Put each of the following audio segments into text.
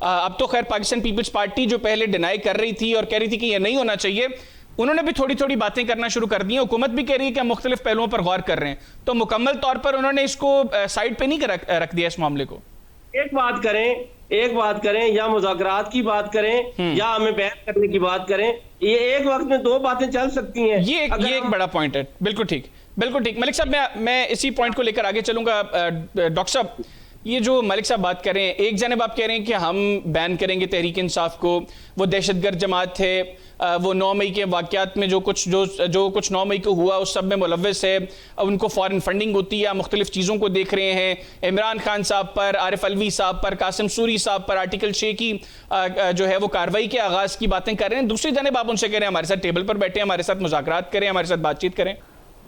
اب تو خیر پاکستان پیپلز پارٹی جو پہلے ڈینائی کر رہی تھی اور کہہ رہی تھی کہ یہ نہیں ہونا چاہیے, انہوں نے بھی تھوڑی تھوڑی باتیں کرنا شروع کر دی ہیں. حکومت بھی کہہ رہی ہے کہ ہم مختلف پہلوؤں پر غور کر رہے ہیں, تو مکمل طور پر انہوں نے اس کو سائڈ پہ نہیں رکھ دیا اس معاملے کو. ایک بات کریں یا مذاکرات کی بات کریں یا ہمیں بیعت کرنے کی بات کریں, یہ ایک وقت میں دو باتیں چل سکتی ہیں. یہ ایک بڑا پوائنٹ ہے. بالکل ٹھیک. ملک صاحب میں اسی پوائنٹ کو لے کر آگے چلوں گا. ڈاکٹر صاحب, یہ جو ملک صاحب بات کر رہے ہیں, ایک جانب آپ کہہ رہے ہیں کہ ہم بین کریں گے تحریک انصاف کو, وہ دہشت گرد جماعت تھے, وہ 9 مئی کے واقعات میں جو کچھ 9 مئی کو ہوا اس سب میں ملوث ہے, ان کو فارن فنڈنگ ہوتی ہے, مختلف چیزوں کو دیکھ رہے ہیں, عمران خان صاحب پر, عارف الوی صاحب پر, قاسم سوری صاحب پر آرٹیکل 6 کی جو ہے وہ کارروائی کے آغاز کی باتیں کر رہے ہیں. دوسری جانب آپ ان سے کہہ رہے ہیں ہمارے ساتھ ٹیبل پر بیٹھیں, ہمارے ساتھ مذاکرات کریں, ہمارے ساتھ بات چیت کریں.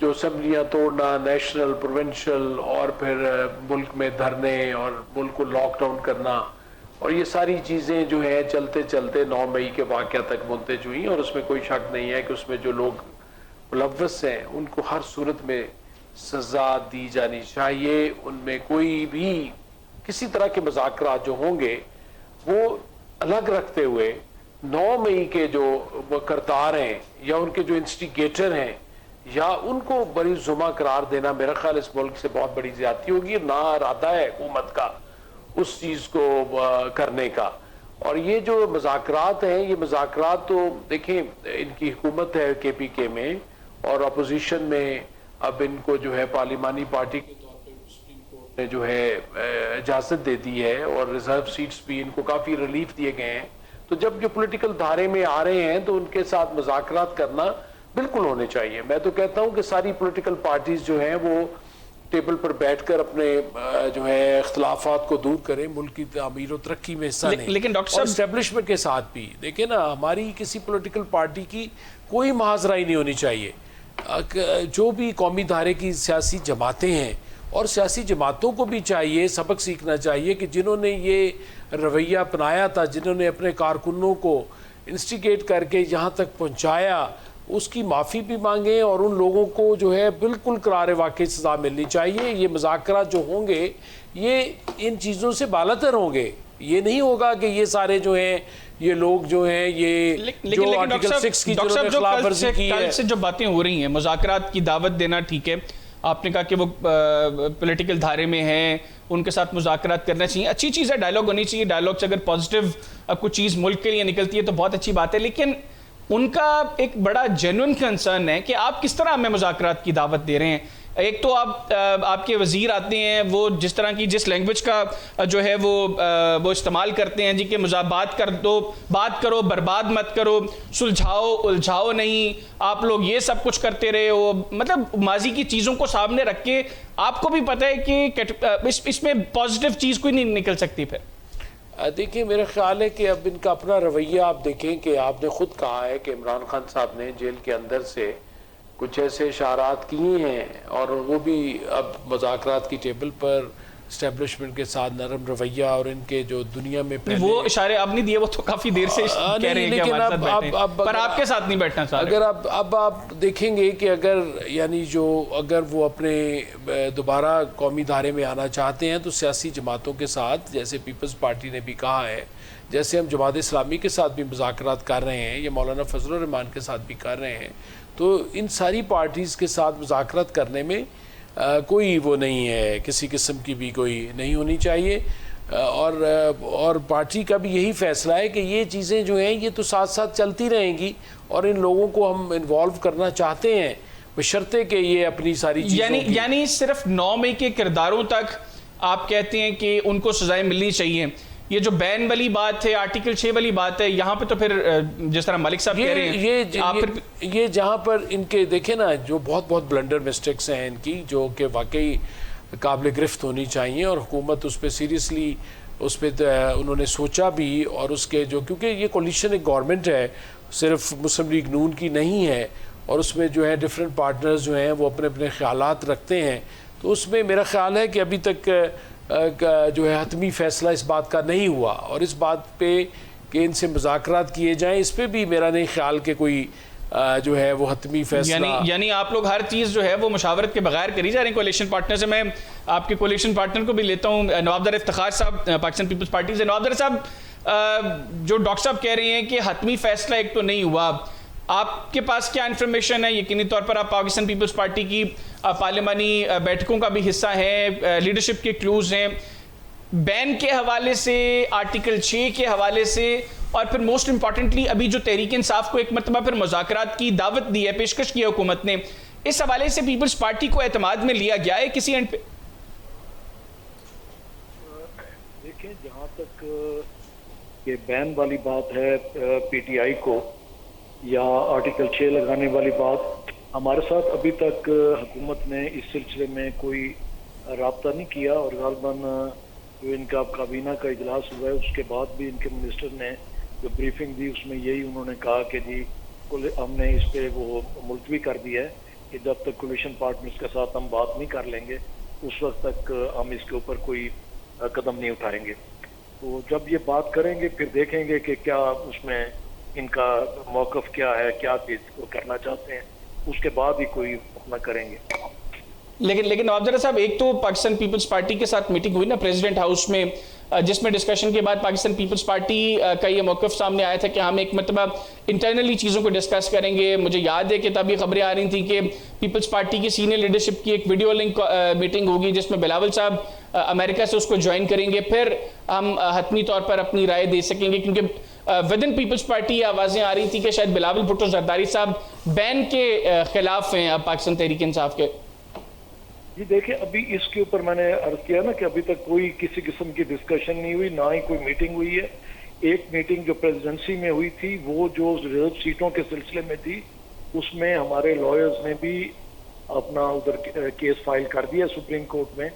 جو اسمبلیاں توڑنا, نیشنل, پروونشل اور پھر ملک میں دھرنے اور ملک کو لاک ڈاؤن کرنا, اور یہ ساری چیزیں جو ہیں چلتے چلتے 9 مئی کے واقعہ تک منتج ہوئیں. اور اس میں کوئی شک نہیں ہے کہ اس میں جو لوگ ملوث ہیں ان کو ہر صورت میں سزا دی جانی چاہیے. ان میں کوئی بھی کسی طرح کے مذاکرات جو ہوں گے وہ الگ رکھتے ہوئے 9 مئی کے جو کرتار ہیں یا ان کے جو انسٹیگیٹر ہیں یا ان کو بری زمہ قرار دینا, میرا خیال اس ملک سے بہت بڑی زیادتی ہوگی. نہ ارادہ ہے حکومت کا اس چیز کو کرنے کا. اور یہ جو مذاکرات ہیں, یہ مذاکرات تو دیکھیں ان کی حکومت ہے KPK میں, اور اپوزیشن میں اب ان کو جو ہے پارلیمانی پارٹی کے طور پہ سپریم کورٹ نے جو ہے اجازت دے دی ہے, اور ریزرو سیٹس بھی ان کو کافی ریلیف دیے گئے ہیں. تو جب جو پولیٹیکل دھارے میں آ رہے ہیں تو ان کے ساتھ مذاکرات کرنا بالکل ہونے چاہیے. میں تو کہتا ہوں کہ ساری پولیٹیکل پارٹیز جو ہیں وہ ٹیبل پر بیٹھ کر اپنے جو ہے اختلافات کو دور کریں, ملک کی تعمیر و ترقی میں حصہ لیں. لیکن ڈاکٹر صاحب اسٹیبلشمنٹ کے ساتھ بھی دیکھیں نا, ہماری کسی پولیٹیکل پارٹی کی کوئی محاذرائی نہیں ہونی چاہیے. جو بھی قومی دھارے کی سیاسی جماعتیں ہیں, اور سیاسی جماعتوں کو بھی چاہیے سبق سیکھنا چاہیے کہ جنہوں نے یہ رویہ اپنایا تھا, جنہوں نے اپنے کارکنوں کو انسٹیگیٹ کر کے یہاں تک پہنچایا, اس کی معافی بھی مانگیں, اور ان لوگوں کو جو ہے بالکل قرار واقعی سزا ملنی چاہیے. یہ مذاکرات جو ہوں گے یہ ان چیزوں سے بالاتر ہوں گے. یہ نہیں ہوگا کہ یہ سارے جو ہیں یہ لوگ جو ہیں یہ جو آرٹیکل 6 کی جنہوں نے خلاف ورزی کی ہے. کل سے جو باتیں ہو رہی ہیں, مذاکرات کی دعوت دینا ٹھیک ہے, آپ نے کہا کہ وہ پولیٹیکل دھارے میں ہیں, ان کے ساتھ مذاکرات کرنا چاہیے, اچھی چیز ہے, ڈائلاگ ہونی چاہیے. ڈائلاگ سے اگر پازیٹیو کوئی چیز ملک کے لیے نکلتی ہے تو بہت اچھی بات ہے. لیکن ان کا ایک بڑا جینوئن کنسرن ہے کہ آپ کس طرح ہمیں مذاکرات کی دعوت دے رہے ہیں. ایک تو آپ کے وزیر آتے ہیں, وہ جس طرح کی جس لینگویج کا جو ہے وہ استعمال کرتے ہیں, جی کہ بات کر دو, بات کرو, برباد مت کرو, سلجھاؤ الجھاؤ نہیں, آپ لوگ یہ سب کچھ کرتے رہے ہو. مطلب ماضی کی چیزوں کو سامنے رکھ کے آپ کو بھی پتہ ہے کہ اس میں پازیٹیو چیز کوئی نہیں نکل سکتی. پھر دیکھیں میرا خیال ہے کہ اب ان کا اپنا رویہ آپ دیکھیں کہ آپ نے خود کہا ہے کہ عمران خان صاحب نے جیل کے اندر سے کچھ ایسے اشارات کیے ہیں, اور وہ بھی اب مذاکرات کی ٹیبل پر اسٹیبلشمنٹ کے ساتھ نرم رویہ, اور ان کے جو دنیا میں وہ اشارے آپ نہیں دیے, وہ تو کافی دیر سے کہہ رہے ہیں کہ ہمارے ساتھ بیٹھیں, پر آپ کے ساتھ نہیں بیٹھنا چاہ رہے. اگر اب آپ دیکھیں گے کہ اگر یعنی اگر وہ اپنے دوبارہ قومی دھارے میں آنا چاہتے ہیں تو سیاسی جماعتوں کے ساتھ, جیسے پیپلز پارٹی نے بھی کہا ہے, جیسے ہم جماعت اسلامی کے ساتھ بھی مذاکرات کر رہے ہیں, یا مولانا فضل الرحمان کے ساتھ بھی کر رہے ہیں, تو ان ساری پارٹیز کے ساتھ مذاکرات کرنے میں کوئی وہ نہیں ہے, کسی قسم کی بھی کوئی نہیں ہونی چاہیے. اور پارٹی کا بھی یہی فیصلہ ہے کہ یہ چیزیں جو ہیں یہ تو ساتھ ساتھ چلتی رہیں گی, اور ان لوگوں کو ہم انوالو کرنا چاہتے ہیں بشرطے کہ یہ اپنی ساری چیزوں یعنی صرف 9 مئی کے کرداروں تک آپ کہتے ہیں کہ ان کو سزائیں ملنی چاہیے. یہ جو بین والی بات ہے, آرٹیکل 6 والی بات ہے, یہاں پہ تو پھر جس طرح ملک صاحب کہہ رہے ہیں یہ جہاں پر ان کے دیکھیں نا جو بہت بلنڈر مسٹیکس ہیں ان کی, جو کہ واقعی قابل گرفت ہونی چاہیے, اور حکومت اس پہ سیریسلی اس پہ انہوں نے سوچا بھی, اور اس کے جو کیونکہ یہ کولیشن ایک گورنمنٹ ہے, صرف مسلم لیگ نون کی نہیں ہے, اور اس میں جو ہے ڈفرینٹ پارٹنرز جو ہیں وہ اپنے اپنے خیالات رکھتے ہیں. تو اس میں میرا خیال ہے کہ ابھی تک جو ہے حتمی فیصلہ اس بات کا نہیں ہوا, اور اس بات پہ کہ ان سے مذاکرات کیے جائیں اس پہ بھی میرا نہیں خیال کہ کوئی جو ہے وہ حتمی فیصلہ. یعنی آپ لوگ ہر چیز جو ہے وہ مشاورت کے بغیر کری جا رہے ہیں کولیشن پارٹنر سے. میں آپ کے کولیشن پارٹنر کو بھی لیتا ہوں, نواب دار افتخار صاحب, پاکستان پیپلز پارٹی سے. نواب دار صاحب, جو ڈاکٹر صاحب کہہ رہے ہیں کہ حتمی فیصلہ ایک تو نہیں ہوا, آپ کے پاس کیا انفارمیشن ہے؟ یقینی طور پر آپ پاکستان پیپلز پارٹی کی پارلیمانی بیٹھکوں کا بھی حصہ ہیں, لیڈرشپ کے کلوز ہیں, بین کے حوالے سے, آرٹیکل 6 کے حوالے سے, اور پھر موسٹ امپورٹنٹلی ابھی جو تحریک انصاف کو ایک مرتبہ پھر مذاکرات کی دعوت دی ہے, پیشکش کی ہے حکومت نے, اس حوالے سے پیپلز پارٹی کو اعتماد میں لیا گیا ہے کسی اینڈ پہ؟ دیکھیں, جہاں تک یہ بین والی بات ہے پی ٹی آئی کو یا آرٹیکل 6 لگانے والی بات, ہمارے ساتھ ابھی تک حکومت نے اس سلسلے میں کوئی رابطہ نہیں کیا, اور غالباً جو ان کا کابینہ کا اجلاس ہوا ہے اس کے بعد بھی ان کے منسٹر نے جو بریفنگ دی اس میں یہی انہوں نے کہا کہ جی ہم نے اس پہ وہ ملتوی کر دیا ہے کہ جب تک کولیشن پارٹنرز کے ساتھ ہم بات نہیں کر لیں گے اس وقت تک ہم اس کے اوپر کوئی قدم نہیں اٹھائیں گے. تو جب یہ بات کریں گے پھر دیکھیں گے کہ کیا اس میں ان کا موقف کیا ہے, کیا چیز کرنا چاہتے ہیں, اس کے بعد ہی کوئی اپنا کریں گے. لیکن نواب زرہ صاحب, ایک تو پاکستان پیپلز پارٹی کے ساتھ میٹنگ ہوئی نا پریزیڈنٹ ہاؤس میں, جس میں ڈسکشن کے بعد پاکستان پیپلز پارٹی کا یہ موقف سامنے آیا تھا کہ ہم ایک مرتبہ انٹرنلی چیزوں کو ڈسکس کریں گے. مجھے یاد ہے کہ تب یہ خبریں آ رہی تھیں کہ پیپلز پارٹی کی سینئر لیڈرشپ کی ایک ویڈیو لنک میٹنگ ہوگی جس میں بلاول صاحب امریکہ سے اس کو جوائن کریں گے, پھر ہم حتمی طور پر اپنی رائے دے سکیں گے, کیونکہ ود ان پیپلز پارٹی آوازیں آ رہی تھی کہ شاید بلاول بھٹو زرداری صاحب بین کے خلاف ہیں اب پاکستان تحریک انصاف کے. جی دیکھیں, ابھی اس کے اوپر میں نے عرض کیا نا کہ ابھی تک کوئی کسی قسم کی ڈسکشن نہیں ہوئی, نہ ہی کوئی میٹنگ ہوئی ہے. ایک میٹنگ جو پریزیڈنسی میں ہوئی تھی وہ جو ریزرو سیٹوں کے سلسلے میں تھی, اس میں ہمارے لائرز نے بھی اپنا ادھر کیس فائل کر دیا سپریم کورٹ میں,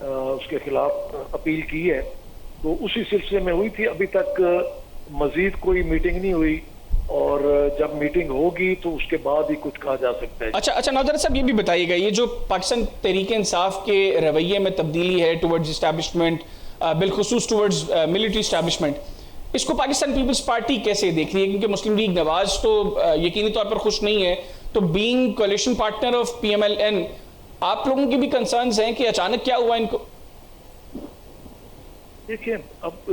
اس کے خلاف اپیل کی ہے, تو اسی سلسلے میں ہوئی تھی. ابھی تک مزید کوئی میٹنگ نہیں ہوئی, اور جب میٹنگ ہوگی تو اس کے بعد ہی کچھ کہا جا سکتا ہے. اچھا نواب زرہ صاحب, یہ بھی بتائیے گا, یہ جو پاکستان تحریک انصاف کے رویے میں تبدیلی ہے ٹورڈز اسٹیبلشمنٹ, بالخصوص ٹورڈز ملٹری اسٹیبلشمنٹ, اس کو پاکستان پیپلز پارٹی کیسے دیکھ رہی ہے؟ کیونکہ مسلم لیگ نواز تو یقینی طور پر خوش نہیں ہے, تو being coalition partner of P M L N, آپ لوگوں کی بھی کنسرنز ہیں کہ اچانک کیا ہوا ان کو؟ دیکھیں, اب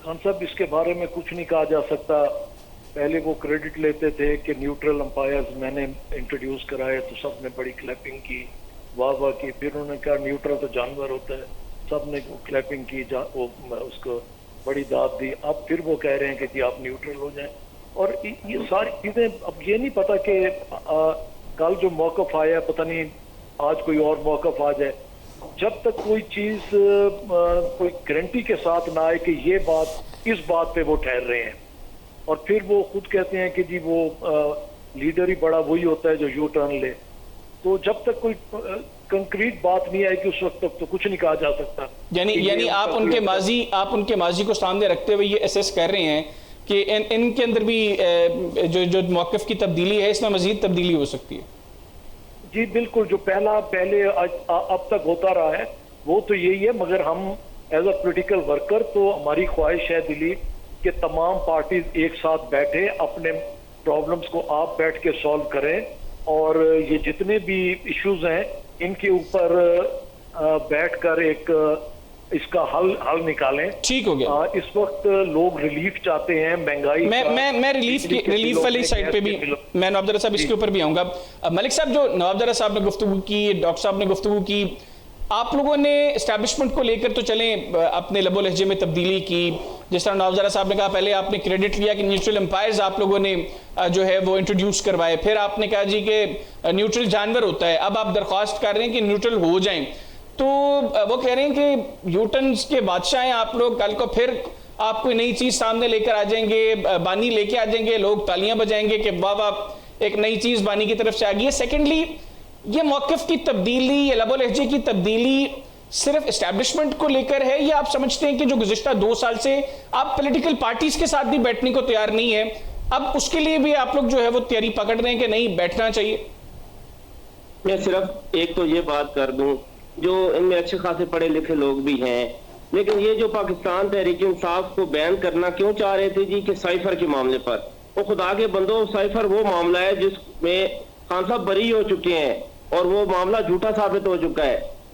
خان صاحب اس کے بارے میں کچھ نہیں کہا جا سکتا. پہلے وہ کریڈٹ لیتے تھے کہ نیوٹرل امپائرز میں نے انٹروڈیوس کرائے, تو سب نے بڑی کلیپنگ کی, واہ واہ کی. پھر انہوں نے کہا نیوٹرل تو جانور ہوتا ہے, سب نے کلیپنگ کی, اس کو بڑی داد دی. اب پھر وہ کہہ رہے ہیں کہ جی آپ نیوٹرل ہو جائیں. اور یہ ساری چیزیں, اب یہ نہیں پتا کہ کل جو موقف آیا پتہ نہیں آج کوئی اور موقف آ جائے. جب تک کوئی چیز کوئی گارنٹی کے ساتھ نہ آئے کہ یہ بات اس بات پہ وہ ٹھہر رہے ہیں, اور پھر وہ خود کہتے ہیں کہ جی وہ لیڈر ہی بڑا وہی ہوتا ہے جو یو ٹرن لے, تو جب تک کوئی کنکریٹ بات نہیں آئے کہ اس وقت تک تو کچھ نہیں کہا جا سکتا. یعنی آپ ان کے ماضی کو سامنے رکھتے ہوئے یہ اسیس کر رہے ہیں کہ ان کے اندر بھی جو موقف کی تبدیلی ہے اس میں مزید تبدیلی ہو سکتی ہے؟ جی بالکل, جو پہلے اب تک ہوتا رہا ہے وہ تو یہی ہے, مگر ہم ایز اے پولیٹیکل ورکر تو ہماری خواہش ہے دلی کہ تمام پارٹیز ایک ساتھ بیٹھے, اپنے پرابلمز کو آپ بیٹھ کے سالو کریں, اور یہ جتنے بھی ایشوز ہیں ان کے اوپر بیٹھ کر ایک اس کا حل نکالیں. ٹھیک ہو گیا. اس وقت لوگ ریلیف چاہتے ہیں مہنگائی. میں ریلیف والی سائٹ پہ بھی میں نواب زرہ صاحب اس کے اوپر بھی آؤں گا. ملک صاحب, جو نواب زرہ صاحب نے گفتگو کی, ڈاکٹر صاحب نے گفتگو کی, آپ لوگوں نے اسٹیبلشمنٹ کو لے کر تو چلیں اپنے لب و لہجے میں تبدیلی کی, جس طرح نواب زرہ صاحب نے کہا پہلے آپ نے کریڈٹ لیا کہ نیوٹرل امپائرز آپ لوگوں نے جو ہے وہ انٹروڈیوس کروائے, پھر آپ نے کہا جی کہ نیوٹرل جانور ہوتا ہے, اب آپ درخواست کر رہے ہیں کہ نیوٹرل ہو جائیں. تو وہ کہہ رہے ہیں کہ یوٹنز کے بادشاہ ہیں آپ لوگ, کل کو پھر آپ کوئی نئی چیز سامنے لے کر آ جائیں گے, بانی لے کے آ جائیں گے, لوگ تالیاں بجائیں گے کہ واہ واہ ایک نئی چیز بانی کی طرف سے آ گئی ہے. سیکنڈلی, یہ موقف کی تبدیلی, یہ لب و لہجے کی تبدیلی صرف اسٹیبلشمنٹ کو لے کر ہے, یا آپ سمجھتے ہیں کہ جو گزشتہ 2 سال سے آپ پولیٹیکل پارٹیز کے ساتھ بھی بیٹھنے کو تیار نہیں ہے, اب اس کے لیے بھی آپ لوگ جو ہے وہ تیاری پکڑ رہے ہیں کہ نہیں بیٹھنا چاہیے؟ میں صرف ایک تو یہ بات کر دوں, جو ان میں اچھے خاصے پڑھے لکھے لوگ بھی ہیں, لیکن یہ جو پاکستان تحریک انصاف کو بین کرنا کیوں چاہ رہے تھے جی کہ سائفر کے معاملے پر, وہ خدا کے بندوں, سائفر وہ معاملہ ہے جس میں خان صاحب بری ہو چکے ہیں اور وہ معاملہ جھوٹا ثابت ہو چکا ہے.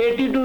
80 to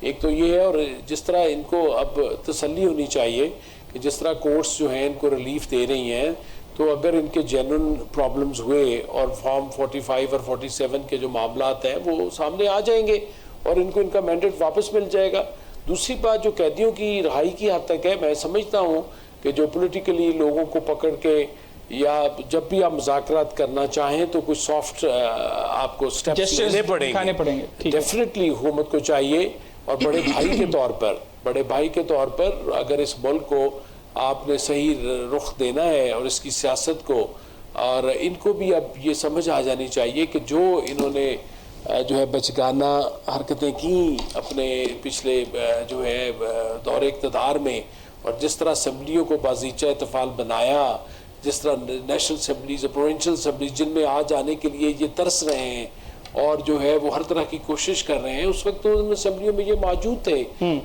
ایک تو یہ ہے، اور جس طرح ان کو اب تسلی ہونی چاہیے کہ جس طرح کورٹس جو ہیں ان کو ریلیف دے رہی ہیں، تو اگر ان کے جینوئن پرابلمز ہوئے اور فارم 45 اور 47 کے جو معاملات ہیں وہ سامنے آ جائیں گے اور ان کو ان کا مینڈیٹ واپس مل جائے گا۔ دوسری بات جو قیدیوں کی رہائی کی حد تک ہے، میں سمجھتا ہوں کہ جو پولیٹیکلی لوگوں کو پکڑ کے یا جب بھی آپ مذاکرات کرنا چاہیں تو کچھ سافٹ آپ کو سٹیپس لینے پڑیں گے، ڈیفینیٹلی حکومت کو چاہیے، اور بڑے بھائی کے طور پر اگر اس ملک کو آپ نے صحیح رخ دینا ہے اور اس کی سیاست کو، اور ان کو بھی اب یہ سمجھ آ جانی چاہیے کہ جو انہوں نے جو ہے بچگانہ حرکتیں کی اپنے پچھلے جو ہے دور اقتدار میں، اور جس طرح اسمبلیوں کو بازیچہ اتفاق بنایا، جس طرح نیشنل اسمبلیز اور پروونشل اسمبلیز جن میں آ جانے کے لیے یہ ترس رہے ہیں اور جو ہے وہ ہر طرح کی کوشش کر رہے ہیں، اس وقت تو ان اسمبلیوں میں یہ موجود تھے،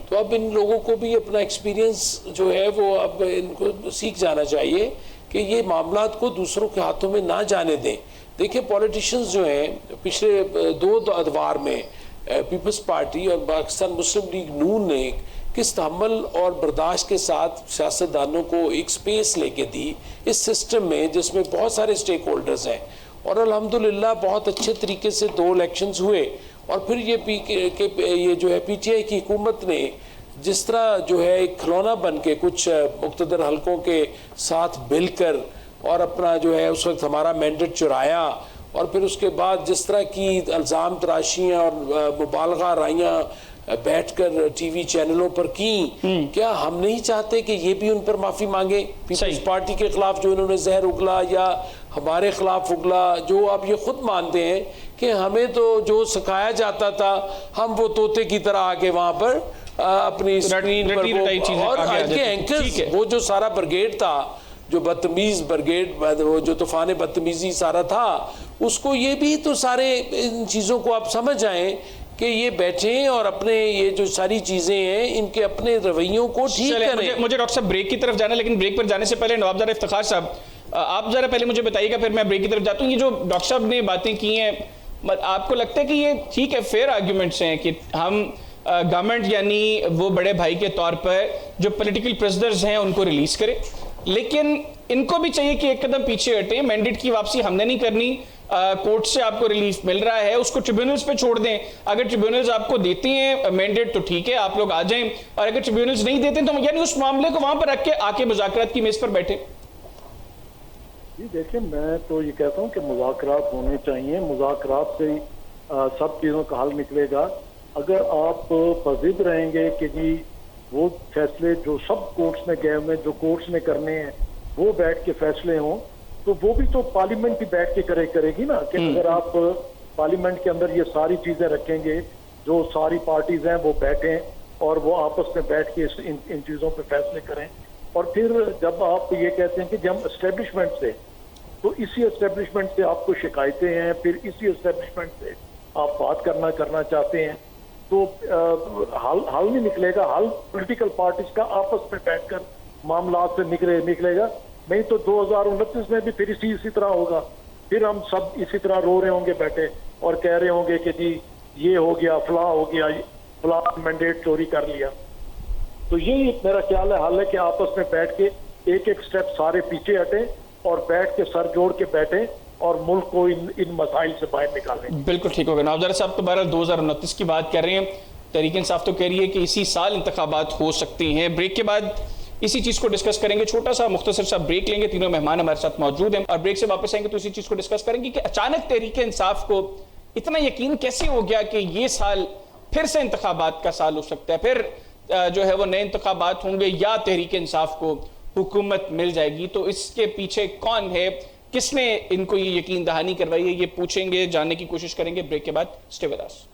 تو اب ان لوگوں کو بھی اپنا ایکسپیرینس جو ہے وہ اب ان کو سیکھ جانا چاہیے کہ یہ معاملات کو دوسروں کے ہاتھوں میں نہ جانے دیں۔ دیکھیں پولیٹیشنز جو ہیں پچھلے 2 ادوار میں پیپلز پارٹی اور پاکستان مسلم لیگ نون نے کس تحمل اور برداشت کے ساتھ سیاستدانوں کو ایک سپیس لے کے دی اس سسٹم میں جس میں بہت سارے سٹیک ہولڈرز ہیں، اور الحمدللہ بہت اچھے طریقے سے 2 الیکشنز ہوئے، اور پھر یہ جو ہے پی ٹی آئی کی حکومت نے جس طرح جو ہے ایک کھلونا بن کے کچھ مقتدر حلقوں کے ساتھ مل کر اور اپنا جو ہے اس وقت ہمارا مینڈیٹ چرایا، اور پھر اس کے بعد جس طرح کی الزام تراشیاں اور مبالغہ رائیاں بیٹھ کر ٹی وی چینلوں پر کی، کیا ہم نہیں چاہتے کہ یہ بھی ان پر معافی مانگے؟ پیپلز پارٹی کے خلاف جو انہوں نے زہر اگلا یا ہمارے خلاف اگلا، جو آپ یہ خود مانتے ہیں کہ ہمیں تو جو سکھایا جاتا تھا ہم وہ طوطے کی طرح آگے وہاں پر اپنی اسکرین پر اور اینکرز، وہ جو سارا برگیڈ تھا، جو بدتمیز برگیڈ، وہ جو طوفان بدتمیزی سارا تھا، اس کو یہ بھی تو سارے ان چیزوں کو آپ سمجھ آئیں کہ یہ بیٹھیں اور اپنے یہ جو ساری چیزیں ہیں ان کے اپنے رویوں کو ٹھیک کریں۔ مجھے ڈاکٹر صاحب بریک کی طرف جانا، لیکن بریک پر جانے سے پہلے نواب افتخار صاحب آپ ذرا پہلے مجھے بتائیے گا، پھر میں بریک کی طرف جاتا ہوں۔ یہ جو ڈاکٹر صاحب نے باتیں کی ہیں، آپ کو لگتا ہے کہ یہ ٹھیک ہے، فیئر آرگیومنٹس ہیں کہ ہم گورنمنٹ یعنی وہ بڑے بھائی کے طور پر جو پولیٹیکل پرزنرز ہیں ان کو ریلیز کرے، لیکن ان کو بھی چاہیے کہ ایک قدم پیچھے ہٹیں، مینڈیٹ کی واپسی ہم نے نہیں کرنی، کورٹ سے آپ کو ریلیف مل رہا ہے اس کو ٹریبیونلز پہ چھوڑ دیں، اگر ٹریبیونلز آپ کو دیتی ہیں مینڈیٹ تو ٹھیک ہے آپ لوگ آ جائیں، اور اگر ٹریبیونلز نہیں دیتے تو یعنی اس معاملے کو وہاں پر رکھ کے آ کے مذاکرات کی میز پر بیٹھے۔ جی دیکھیں، میں تو یہ کہتا ہوں کہ مذاکرات ہونے چاہیے، مذاکرات سے سب چیزوں کا حل نکلے گا۔ اگر آپ پذیر رہیں گے کہ جی وہ فیصلے جو سب کورٹس میں گئے ہوئے جو کورٹس نے کرنے ہیں وہ بیٹھ کے فیصلے ہوں، تو وہ بھی تو پارلیمنٹ ہی بیٹھ کے کرے گی نا، کہ اگر آپ پارلیمنٹ کے اندر یہ ساری چیزیں رکھیں گے، جو ساری پارٹیز ہیں وہ بیٹھیں اور وہ آپس میں بیٹھ کے ان چیزوں پہ فیصلے کریں، اور پھر جب آپ یہ کہتے ہیں کہ جب اسٹیبلشمنٹ سے، تو اسی اسٹیبلشمنٹ سے آپ کو شکایتیں ہیں، پھر اسی اسٹیبلشمنٹ سے آپ بات کرنا چاہتے ہیں، تو حل نہیں نکلے گا۔ حل پولیٹیکل پارٹیز کا آپس میں بیٹھ کر معاملات سے نکلے گا، نہیں تو 2029 میں بھی پھر اسی طرح ہوگا، پھر ہم سب اسی طرح رو رہے ہوں گے بیٹھے اور کہہ رہے ہوں گے کہ جی یہ ہو گیا، فلاں ہو گیا، فلاں مینڈیٹ چوری کر لیا۔ تو یہی میرا خیال ہے حل ہے کہ آپس میں بیٹھ کے ایک سٹیپ سارے پیچھے ہٹیں اور بیٹھ کے سر جوڑ کے بیٹھیں اور ملک کو ان مسائل سے باہر نکالیں۔ بالکل ٹھیک ہوگا۔ نواب صاحب تو بہرحال 2029 کی بات کر رہے ہیں، تحریک انصاف تو کہہ رہی ہے کہ اسی سال انتخابات ہو سکتی ہیں۔ بریک کے بعد اسی چیز کو ڈسکس کریں گے، چھوٹا سا مختصر سا بریک لیں گے، تینوں مہمان ہمارے ساتھ موجود ہیں، اور بریک سے واپس آئیں گے تو اسی چیز کو ڈسکس کریں گے کہ اچانک تحریک انصاف کو اتنا یقین کیسے ہو گیا کہ یہ سال پھر سے انتخابات کا سال ہو سکتا ہے، پھر جو ہے وہ نئے انتخابات ہوں گے یا تحریک انصاف کو حکومت مل جائے گی۔ تو اس کے پیچھے کون ہے، کس نے ان کو یہ یقین دہانی کروائی ہے، یہ پوچھیں گے، جاننے کی کوشش کریں گے۔ بریک کے بعد اسٹے ود اس۔